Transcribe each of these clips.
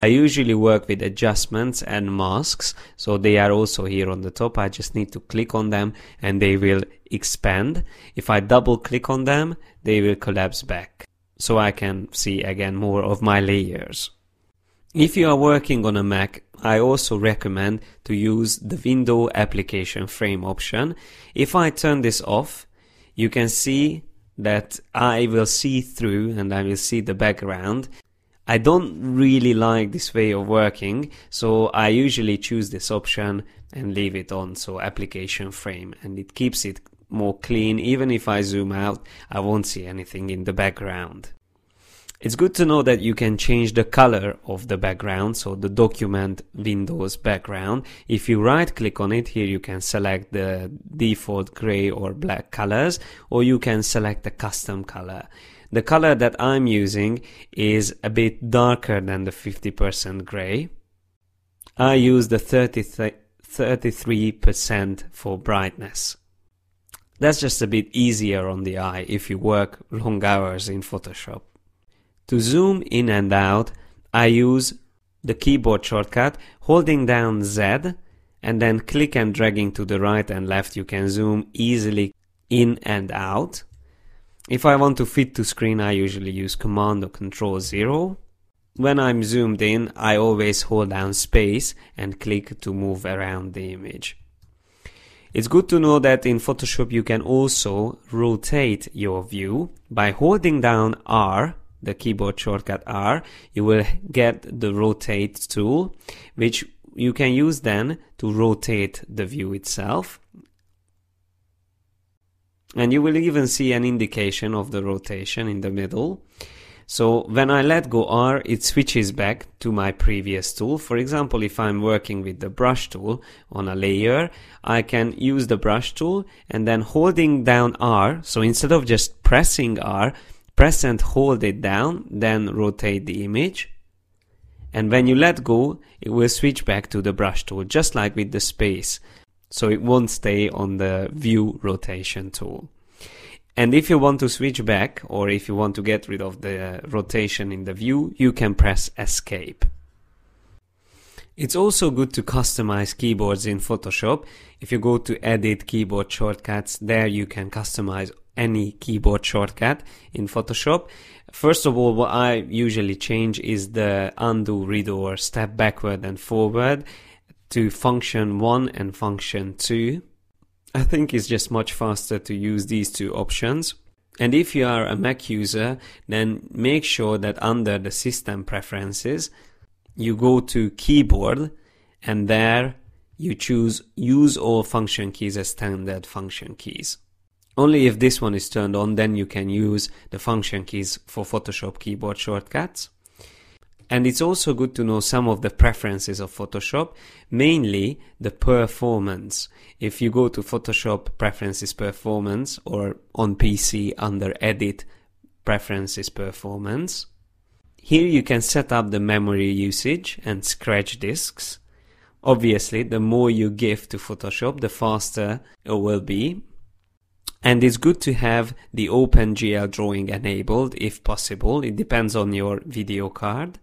I usually work with adjustments and masks, so they are also here on the top. I just need to click on them and they will expand. If I double click on them, they will collapse back, so I can see again more of my layers. If you are working on a Mac, I also recommend to use the Window Application Frame option. If I turn this off, you can see that I will see through and I will see the background. I don't really like this way of working, so I usually choose this option and leave it on, so application frame, and it keeps it more clean. Even if I zoom out, I won't see anything in the background. It's good to know that you can change the color of the background, so the document Windows background. If you right click on it, here you can select the default gray or black colors, or you can select a custom color. The color that I'm using is a bit darker than the 50% gray. I use the 33% for brightness. That's just a bit easier on the eye if you work long hours in Photoshop. To zoom in and out, I use the keyboard shortcut. Holding down Z and then click and dragging to the right and left, you can zoom easily in and out. If I want to fit to screen, I usually use Command or Control 0. When I'm zoomed in, I always hold down space and click to move around the image. It's good to know that in Photoshop you can also rotate your view. By holding down R, the keyboard shortcut R, you will get the rotate tool, which you can use then to rotate the view itself. And you will even see an indication of the rotation in the middle. So when I let go R, it switches back to my previous tool. For example, if I'm working with the brush tool on a layer, I can use the brush tool and then holding down R. So instead of just pressing R, press and hold it down, then rotate the image. And when you let go, it will switch back to the brush tool, just like with the space. So it won't stay on the view rotation tool. And if you want to switch back, or if you want to get rid of the rotation in the view, you can press Escape. It's also good to customize keyboards in Photoshop. If you go to Edit Keyboard Shortcuts, there you can customize any keyboard shortcut in Photoshop. First of all, what I usually change is the undo, redo, or step backward and forward to function 1 and function 2. I think it's just much faster to use these two options. And if you are a Mac user, then make sure that under the system preferences, you go to keyboard and there you choose use all function keys as standard function keys. Only if this one is turned on, then you can use the function keys for Photoshop keyboard shortcuts. And it's also good to know some of the preferences of Photoshop, mainly the performance. If you go to Photoshop Preferences Performance or on PC under Edit Preferences Performance, here you can set up the memory usage and scratch disks. Obviously, the more you give to Photoshop, the faster it will be. And it's good to have the OpenGL drawing enabled if possible. It depends on your video card.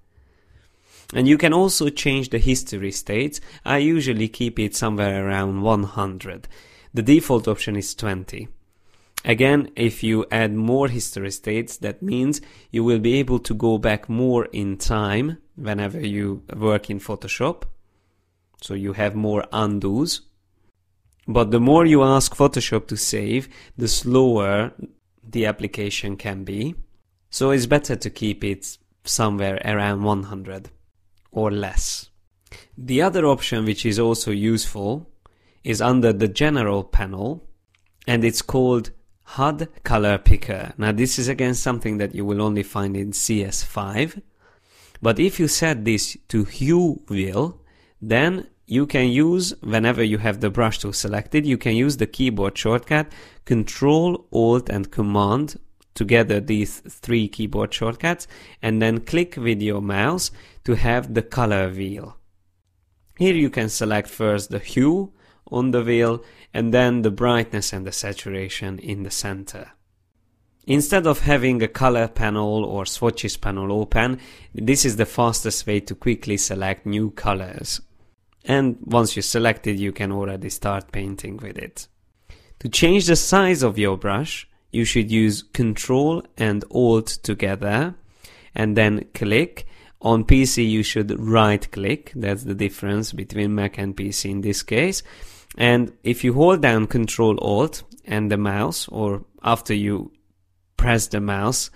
And you can also change the history states. I usually keep it somewhere around 100. The default option is 20. Again, if you add more history states, that means you will be able to go back more in time whenever you work in Photoshop. So you have more undos. But the more you ask Photoshop to save, the slower the application can be. So it's better to keep it somewhere around 100. Or less. The other option which is also useful is under the general panel, and it's called HUD Color Picker. Now this is again something that you will only find in CS5, but if you set this to Hue Wheel, then you can use, whenever you have the brush tool selected, you can use the keyboard shortcut Control, Alt and Command, together these three keyboard shortcuts, and then click with your mouse to have the color wheel. Here you can select first the hue on the wheel and then the brightness and the saturation in the center. Instead of having a color panel or swatches panel open, this is the fastest way to quickly select new colors. And once you select it, you can already start painting with it. To change the size of your brush, you should use Ctrl and Alt together and then click. On PC you should right click, that's the difference between Mac and PC in this case. And if you hold down Ctrl Alt and the mouse, or after you press the mouse,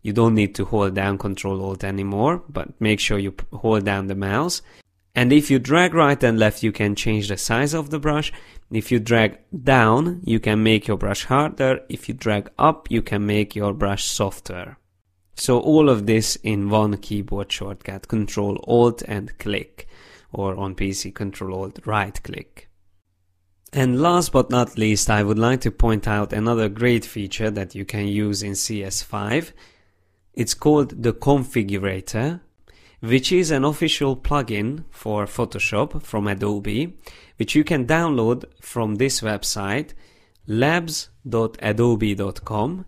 you don't need to hold down Ctrl Alt anymore, but make sure you hold down the mouse. And if you drag right and left, you can change the size of the brush. If you drag down, you can make your brush harder. If you drag up, you can make your brush softer. So all of this in one keyboard shortcut, Ctrl Alt and click, or on PC Ctrl Alt right click. And last but not least, I would like to point out another great feature that you can use in CS5. It's called the Configurator, which is an official plugin for Photoshop from Adobe, which you can download from this website, labs.adobe.com,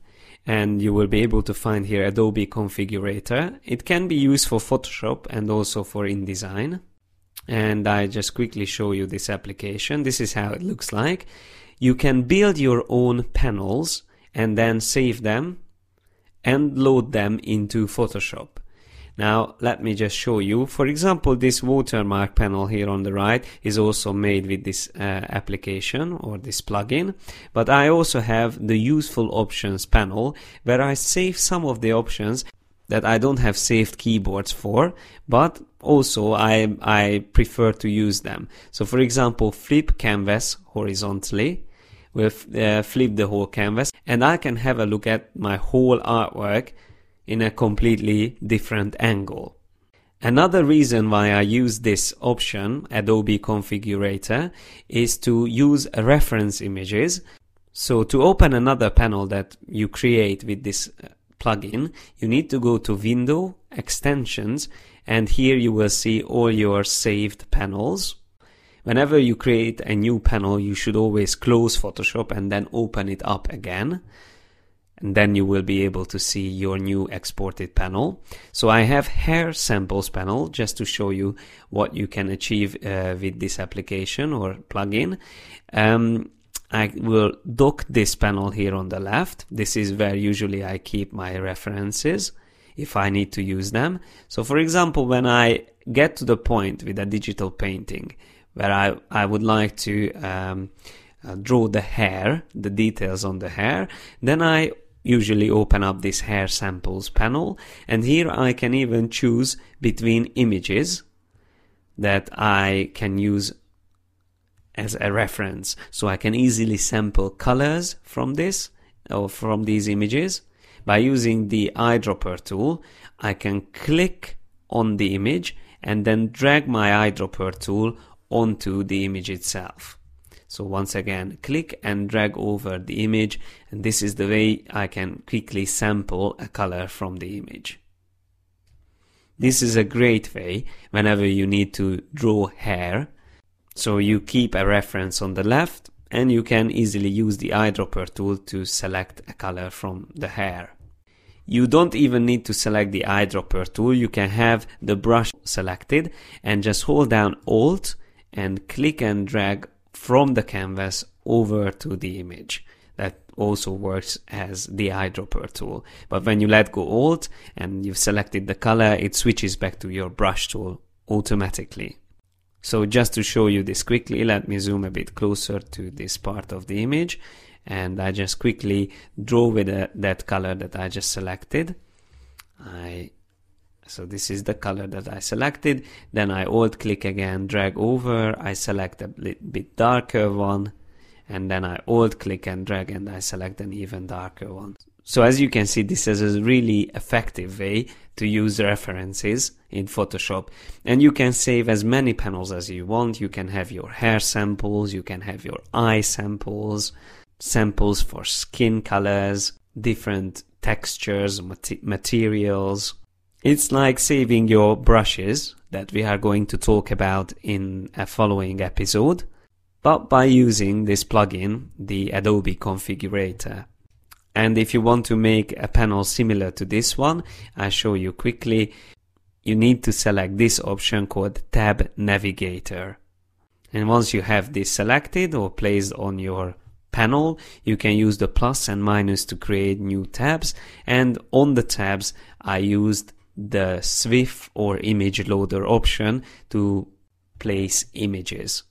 and you will be able to find here Adobe Configurator. It can be used for Photoshop and also for InDesign. And I just quickly show you this application. This is how it looks like. You can build your own panels and then save them and load them into Photoshop. Now let me just show you. For example, this watermark panel here on the right is also made with this application or this plugin, but I also have the useful options panel where I save some of the options that I don't have saved keyboards for, but also I prefer to use them. So for example, flip canvas horizontally will flip the whole canvas, and I can have a look at my whole artwork in a completely different angle. Another reason why I use this option, Adobe Configurator, is to use reference images. So to open another panel that you create with this plugin, you need to go to Window, Extensions, and here you will see all your saved panels. Whenever you create a new panel, you should always close Photoshop and then open it up again. And then you will be able to see your new exported panel. So I have hair samples panel just to show you what you can achieve with this application or plugin. I will dock this panel here on the left. This is where usually I keep my references if I need to use them. So for example, when I get to the point with a digital painting where I would like to draw the hair, the details on the hair, then I usually open up this hair samples panel, and here I can even choose between images that I can use as a reference. So I can easily sample colors from this or from these images. By using the eyedropper tool, I can click on the image and then drag my eyedropper tool onto the image itself. So once again, click and drag over the image, and this is the way I can quickly sample a color from the image. This is a great way whenever you need to draw hair. So you keep a reference on the left, and you can easily use the eyedropper tool to select a color from the hair. You don't even need to select the eyedropper tool. You can have the brush selected and just hold down Alt and click and drag from the canvas over to the image. That also works as the eyedropper tool. But when you let go Alt and you've selected the color, it switches back to your brush tool automatically. So just to show you this quickly, let me zoom a bit closer to this part of the image, and I just quickly draw with that color that I just selected. So this is the color that I selected. Then I Alt click again, drag over, I select a bit darker one, and then I Alt click and drag and I select an even darker one. So as you can see, this is a really effective way to use references in Photoshop, and you can save as many panels as you want. You can have your hair samples, you can have your eye samples, samples for skin colors, different textures, materials. It's like saving your brushes that we are going to talk about in a following episode, but by using this plugin, the Adobe Configurator. And if you want to make a panel similar to this one, I'll show you quickly. You need to select this option called Tab Navigator. And once you have this selected or placed on your panel, you can use the plus and minus to create new tabs. And on the tabs, I used the SWF or image loader option to place images.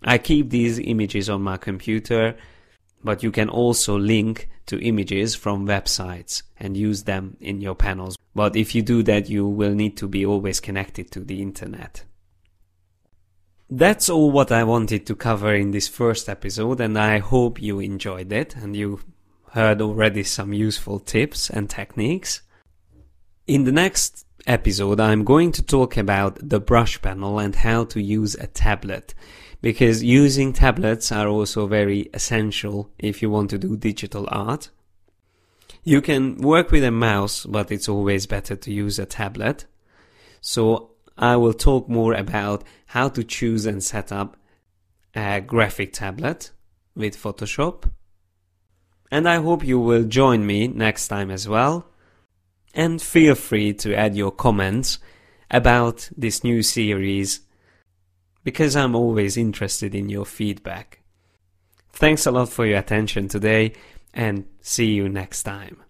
I keep these images on my computer, but you can also link to images from websites and use them in your panels. But if you do that, you will need to be always connected to the internet. That's all what I wanted to cover in this first episode, and I hope you enjoyed it and you heard already some useful tips and techniques. In the next episode, I'm going to talk about the brush panel and how to use a tablet, because using tablets are also very essential if you want to do digital art. You can work with a mouse, but it's always better to use a tablet. So I will talk more about how to choose and set up a graphic tablet with Photoshop. And I hope you will join me next time as well. And feel free to add your comments about this new series, because I'm always interested in your feedback. Thanks a lot for your attention today, and see you next time.